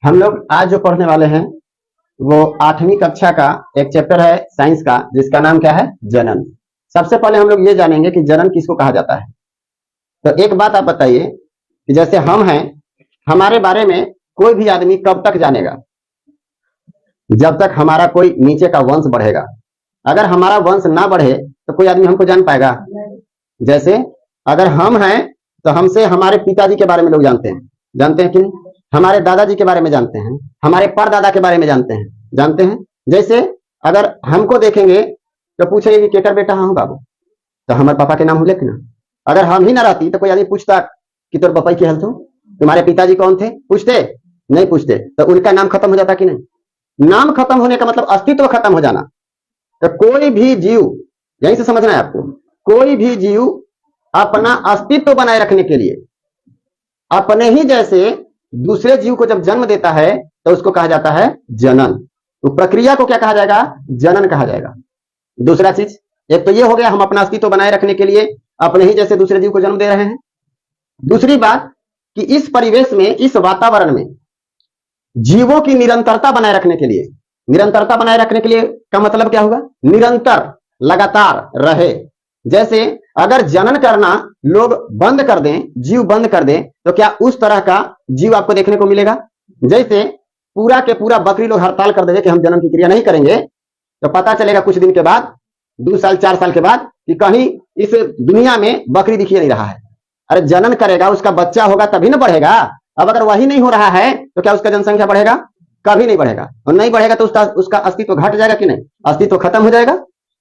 हम लोग आज जो पढ़ने वाले हैं वो 8वीं कक्षा का एक चैप्टर है साइंस का, जिसका नाम क्या है? जनन। सबसे पहले हम लोग ये जानेंगे कि जनन किसको कहा जाता है। तो एक बात आप बताइए कि जैसे हम हैं, हमारे बारे में कोई भी आदमी कब तक जानेगा? जब तक हमारा कोई नीचे का वंश बढ़ेगा। अगर हमारा वंश ना बढ़े तो कोई आदमी हमको जान पाएगा? जैसे अगर हम हैं तो हमसे हमारे पिताजी के बारे में लोग जानते हैं कि नहीं? हमारे दादाजी के बारे में जानते हैं, हमारे परदादा के बारे में जानते हैं। जैसे अगर हमको देखेंगे तो पूछेंगे कि केकर बेटा हाँ बाबू, तो हमारे पापा के नाम लेते ना। अगर हम ही ना रहती तो कोई आदमी पूछता कि तोर पापा की हेल्थ हो, तुम्हारे पिताजी कौन थे? पूछते नहीं? पूछते तो उनका नाम खत्म हो जाता कि नहीं? नाम खत्म होने का मतलब अस्तित्व खत्म हो जाना। तो कोई भी जीव, यहीं से समझना है आपको, कोई भी जीव अपना अस्तित्व बनाए रखने के लिए अपने ही जैसे दूसरे जीव को जब जन्म देता है तो उसको कहा जाता है जनन। तो प्रक्रिया को क्या कहा जाएगा? जनन कहा जाएगा। दूसरा चीज, एक तो ये हो गया हम अपना अस्तित्व बनाए रखने के लिए अपने ही जैसे दूसरे जीव को जन्म दे रहे हैं। दूसरी बात कि इस परिवेश में, इस वातावरण में जीवों की निरंतरता बनाए रखने के लिए, निरंतरता बनाए रखने के लिए का मतलब क्या होगा? निरंतर, लगातार रहे। जैसे अगर जनन करना लोग बंद कर दें, जीव बंद कर दें, तो क्या उस तरह का जीव आपको देखने को मिलेगा? जैसे पूरा के पूरा बकरी लोग हड़ताल कर देंगे कि हम जनन की क्रिया नहीं करेंगे, तो पता चलेगा कुछ दिन के बाद, 2 साल 4 साल के बाद, कि कहीं इस दुनिया में बकरी दिखी नहीं रहा है। अरे जनन करेगा, उसका बच्चा होगा तभी ना बढ़ेगा। अब अगर वही नहीं हो रहा है तो क्या उसका जनसंख्या बढ़ेगा? कभी नहीं बढ़ेगा। और नहीं बढ़ेगा तो उसका अस्तित्व घट जाएगा कि नहीं? अस्तित्व खत्म हो जाएगा।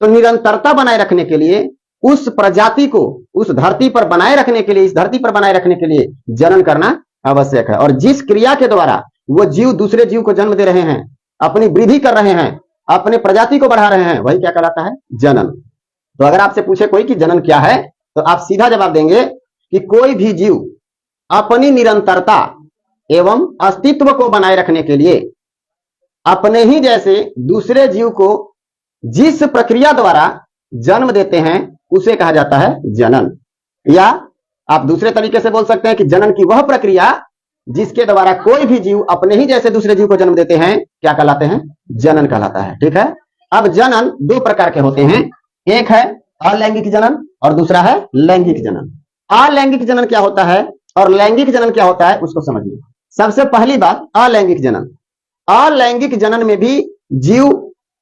तो निरंतरता बनाए रखने के लिए, उस प्रजाति को उस धरती पर बनाए रखने के लिए, इस धरती पर बनाए रखने के लिए जनन करना आवश्यक है। और जिस क्रिया के द्वारा वो जीव दूसरे जीव को जन्म दे रहे हैं, अपनी वृद्धि कर रहे हैं, अपने प्रजाति को बढ़ा रहे हैं, वही क्या कहलाता है? जनन। तो अगर आपसे पूछे कोई कि जनन क्या है, तो आप सीधा जवाब देंगे कि कोई भी जीव अपनी निरंतरता एवं अस्तित्व को बनाए रखने के लिए अपने ही जैसे दूसरे जीव को जिस प्रक्रिया द्वारा जन्म देते हैं उसे कहा जाता है जनन। या आप दूसरे तरीके से बोल सकते हैं कि जनन की वह प्रक्रिया जिसके द्वारा कोई भी जीव अपने ही जैसे दूसरे जीव को जन्म देते हैं, क्या कहलाते हैं? जनन कहलाता है। ठीक है। अब जनन 2 प्रकार के होते हैं, एक है अलैंगिक जनन और दूसरा है लैंगिक जनन। अलैंगिक जनन क्या होता है और लैंगिक जनन क्या होता है, उसको समझिए। सबसे पहली बात, अलैंगिक जनन। अलैंगिक जनन में भी जीव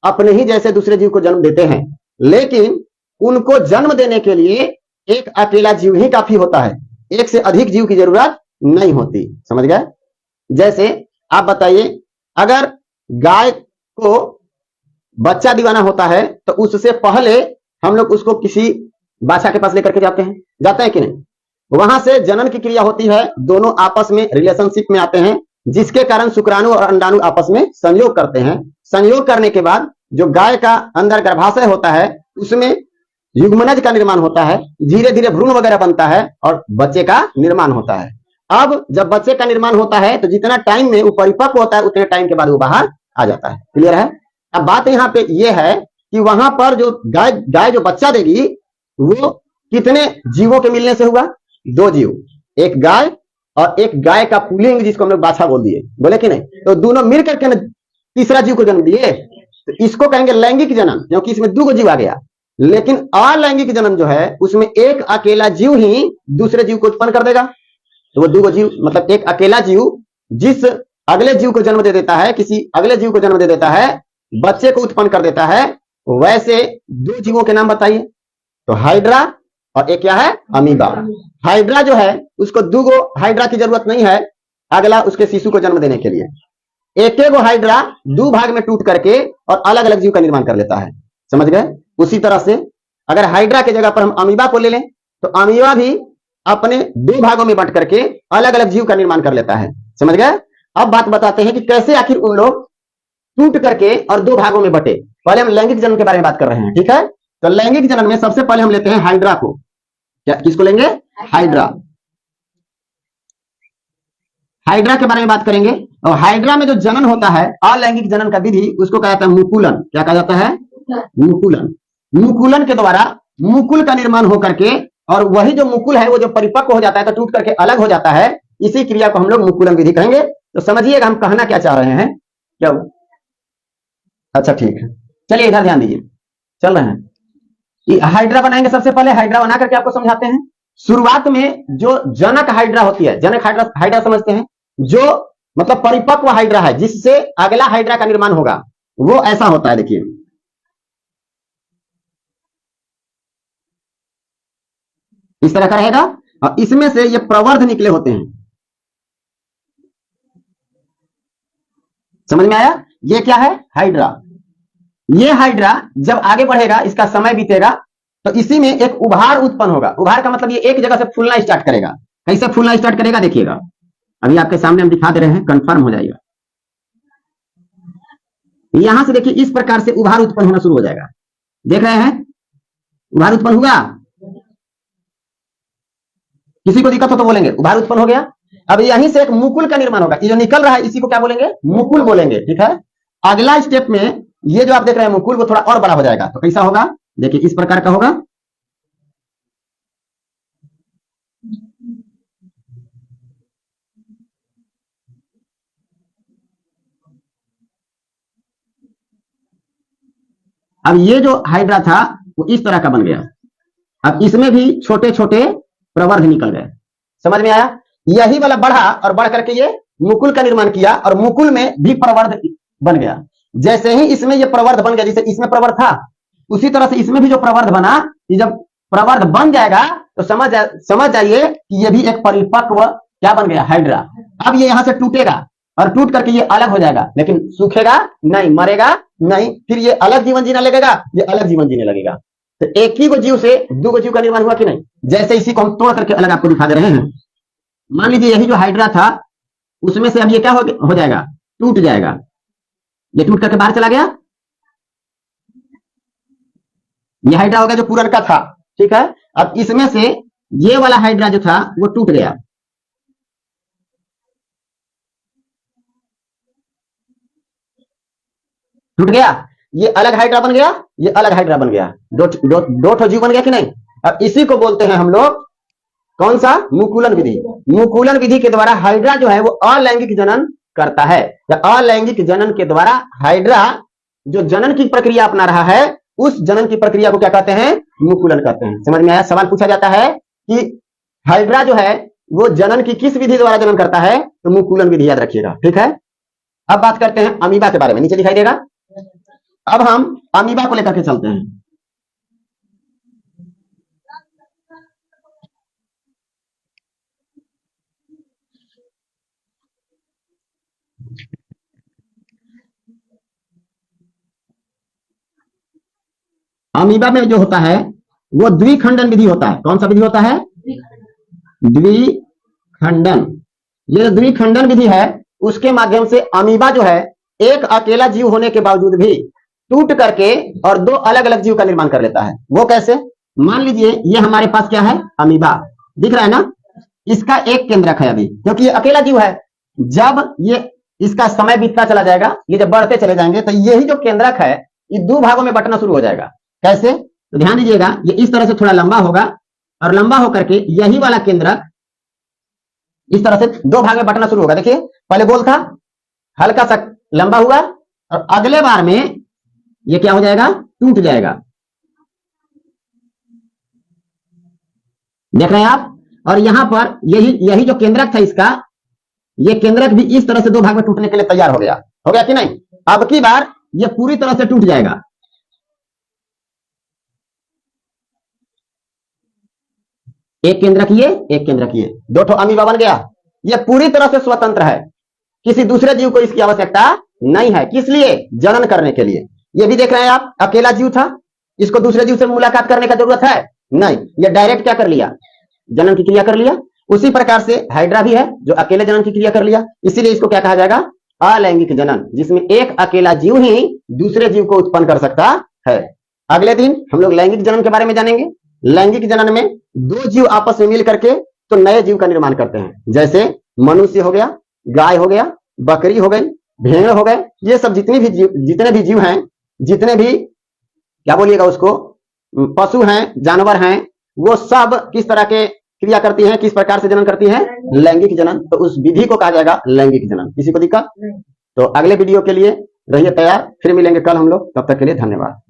अपने ही जैसे दूसरे जीव को जन्म देते हैं, लेकिन उनको जन्म देने के लिए एक अकेला जीव ही काफी होता है, एक से अधिक जीव की जरूरत नहीं होती। समझ गए? जैसे आप बताइए, अगर गाय को बच्चा दिवाना होता है तो उससे पहले हम लोग उसको किसी बादशाह के पास लेकर के जाते हैं कि नहीं? वहां से जनन की क्रिया होती है, दोनों आपस में रिलेशनशिप में आते हैं, जिसके कारण शुक्राणु और अंडाणु आपस में संयोग करते हैं। संयोग करने के बाद जो गाय का अंदर गर्भाशय होता है उसमें युग्मनज का निर्माण होता है, धीरे धीरे भ्रूण वगैरह बनता है और बच्चे का निर्माण होता है। अब जब बच्चे का निर्माण होता है तो जितना टाइम में वो परिपक्व होता है उतने टाइम के बाद वो बाहर आ जाता है। क्लियर है? अब बात यहाँ पे ये है कि वहां पर जो गाय जो बच्चा देगी वो कितने जीवों के मिलने से हुआ? 2 जीव, एक गाय और एक गाय का पुल्लिंग जिसको हम लोग बाछा बोल दिए, बोले कि नहीं? तो दोनों मिल करके तीसरा जीव को जन्म दिए, तो इसको कहेंगे लैंगिक जनन, क्योंकि इसमें 2 जीव आ गया। लेकिन अलैंगिक जनन जो है उसमें एक अकेला जीव ही दूसरे जीव को उत्पन्न कर देगा। तो वो 2 जीव, मतलब एक अकेला जीव जिस अगले जीव को जन्म दे देता है, किसी अगले जीव को जन्म दे देता है, बच्चे को उत्पन्न कर देता है। वैसे 2 जीवों के नाम बताइए। तो हाइड्रा और एक क्या है? अमीबा। हाइड्रा जो है उसको 2 हाइड्रा की जरूरत नहीं है अगला उसके शिशु को जन्म देने के लिए। एक हाइड्रा 2 भाग में टूट करके और अलग अलग जीव का निर्माण कर लेता है। समझ गए? उसी तरह से अगर हाइड्रा की जगह पर हम अमीबा को ले लें तो अमीबा भी अपने 2 भागों में बंट करके अलग अलग जीव का निर्माण कर लेता है। समझ गए? अब बात बताते हैं कि कैसे आखिर उन लोग टूट करके और 2 भागों में बटे। पहले हम लैंगिक जनन के बारे में बात कर रहे हैं। ठीक है। तो लैंगिक जनन में सबसे पहले हम लेते हैं हाइड्रा को। क्या, किसको लेंगे? हाइड्रा। हाइड्रा के बारे में बात करेंगे। और हाइड्रा में जो जनन होता है, अलैंगिक जनन का विधि, उसको कहा जाता है मुकुलन। क्या कहा जाता है? मुकुलन। मुकुलन के द्वारा मुकुल का निर्माण होकर के, और वही जो मुकुल है वो जो परिपक्व हो जाता है तो टूट करके अलग हो जाता है, इसी क्रिया को हम लोग मुकुलन विधि कहेंगे। तो समझिएगा हम कहना क्या चाह रहे हैं। क्या? अच्छा ठीक है, चलिए इधर ध्यान दीजिए, चल रहे हैं। हाइड्रा बनाएंगे, सबसे पहले हाइड्रा बना करके आपको समझाते हैं। शुरुआत में जो जनक हाइड्रा होती है, जनक हाइड्रा, हाइड्रा समझते हैं, जो मतलब परिपक्व हाइड्रा है जिससे अगला हाइड्रा का निर्माण होगा, वो ऐसा होता है। देखिए इस तरह का रहेगा, और इसमें से ये प्रवर्ध निकले होते हैं। समझ में आया? ये क्या है? हाइड्रा। ये हाइड्रा जब आगे बढ़ेगा, इसका समय बीतेगा, तो इसी में एक उभार उत्पन्न होगा। उभार का मतलब ये एक जगह से फूलना स्टार्ट करेगा। कैसे फूलना स्टार्ट करेगा देखिएगा, अभी आपके सामने हम दिखा दे रहे हैं, कंफर्म हो जाएगा। यहां से देखिए इस प्रकार से उभार उत्पन्न होना शुरू हो जाएगा। देख रहे हैं? उभार उत्पन्न हुआ। किसी को दिक्कत हो तो बोलेंगे उभार उत्पन्न हो गया। अब यहीं से एक मुकुल का निर्माण होगा। ये जो निकल रहा है इसी को क्या बोलेंगे? मुकुल बोलेंगे। ठीक है, अगला स्टेप में ये जो आप देख रहे हैं मुकुल, वो थोड़ा और बड़ा हो जाएगा। तो कैसा होगा? देखिए इस प्रकार का होगा। अब ये जो हाइड्रा था वो इस तरह का बन गया। अब इसमें भी छोटे छोटे प्रवर्ध निकल गए। समझ में आया? यही वाला बढ़ा और बढ़ करके ये मुकुल का निर्माण किया, और मुकुल में भी प्रवर्ध बन गया। जैसे ही इसमें ये प्रवर्ध बन गया, जैसे इसमें प्रवर्ध था, उसी तरह से इसमें भी जो प्रवर्ध बना, ये जब प्रवर्ध बन जाएगा तो समझ जाइए कि ये भी एक परिपक्व क्या बन गया? हाइड्रा। अब ये यहां से टूटेगा, और टूट करके ये अलग हो जाएगा, लेकिन सूखेगा नहीं, मरेगा नहीं, फिर ये अलग जीवन जीने लगेगा, ये अलग जीवन जीने लगेगा। तो एक ही को जीव से दो जीव का निर्माण हुआ कि नहीं? जैसे इसी को हम तोड़ करके अलग आपको दिखा दे रहे हैं। मान लीजिए यही जो हाइड्रा था, उसमें से अब ये क्या हो जाएगा? टूट जाएगा। ये टूट करके बाहर चला गया। ये हाइड्रा हो गया जो पूरन का था। ठीक है, अब इसमें से ये वाला हाइड्रा जो था वो टूट गया। टूट गया, ये अलग हाइड्रा बन गया, ये अलग हाइड्रा बन गया। दो ठो जीव बन गया कि नहीं? अब इसी को बोलते हैं हम लोग कौन सा? मुकुलन विधि। मुकुलन विधि के द्वारा हाइड्रा जो है वो अलैंगिक जनन करता है, या अलैंगिक जनन के द्वारा हाइड्रा जो जनन की प्रक्रिया अपना रहा है, उस जनन की प्रक्रिया को क्या कहते हैं? मुकुलन कहते हैं। समझ में आया? सवाल पूछा जाता है कि हाइड्रा जो है वो जनन की किस विधि द्वारा जनन करता है, तो मुकुलन विधि याद रखिएगा। ठीक है, अब बात करते हैं अमीबा के बारे में। नीचे दिखाई देगा। अब हम अमीबा को लेकर के चलते हैं। अमीबा में जो होता है वो द्विखंडन विधि होता है। कौन सा विधि होता है? द्विखंडन। ये जो द्विखंडन विधि है, उसके माध्यम से अमीबा जो है एक अकेला जीव होने के बावजूद भी टूट करके और दो अलग अलग जीव का निर्माण कर लेता है। वो कैसे? मान लीजिए ये हमारे पास क्या है? अमीबा दिख रहा है ना? इसका एक केंद्रक है अभी, क्योंकि ये अकेला जीव है। जब ये इसका समय बीतता चला जाएगा, ये जब बढ़ते चले जाएंगे, तो यही जो केंद्रक है ये दो भागों में बंटना शुरू हो जाएगा। कैसे? तो ध्यान दीजिएगा, ये इस तरह से थोड़ा लंबा होगा, और लंबा होकर के यही वाला केंद्रक इस तरह से दो भाग में बंटना शुरू होगा। देखिए पहले गोल था, हल्का सा लंबा हुआ, और अगले बार में ये क्या हो जाएगा? टूट जाएगा। देख रहे हैं आप? और यहां पर यही जो केंद्रक था इसका, ये केंद्रक भी इस तरह से दो भाग में टूटने के लिए तैयार हो गया कि नहीं? अब की बार ये पूरी तरह से टूट जाएगा। एक केंद्रक ये, एक केंद्रक ये, दो ठो अमीबा बन गया। ये पूरी तरह से स्वतंत्र है, किसी दूसरे जीव को इसकी आवश्यकता नहीं है। किस लिए? जनन करने के लिए। ये भी देख रहे हैं आप, अकेला जीव था, इसको दूसरे जीव से मुलाकात करने का जरूरत है नहीं, ये डायरेक्ट क्या कर लिया? जनन की क्रिया कर लिया। उसी प्रकार से हाइड्रा भी है जो अकेले जनन की क्रिया कर लिया, इसीलिए इसको क्या कहा जाएगा? अलैंगिक जनन, जिसमें एक अकेला जीव ही दूसरे जीव को उत्पन्न कर सकता है। अगले दिन हम लोग लैंगिक जनन के बारे में जानेंगे। लैंगिक जनन में दो जीव आपस में मिल करके तो नए जीव का निर्माण करते हैं। जैसे मनुष्य हो गया, गाय हो गया, बकरी हो गई, भेड़ हो गए, ये सब जितने भी जीव हैं, जितने भी क्या बोलिएगा उसको, पशु हैं, जानवर हैं, वो सब किस तरह के क्रिया करती हैं, किस प्रकार से जनन करती हैं? लैंगिक जनन। तो उस विधि को कहा जाएगा लैंगिक जनन। किसी को दिक्कत? तो अगले वीडियो के लिए रहिए तैयार, फिर मिलेंगे कल हम लोग। तब तक के लिए धन्यवाद।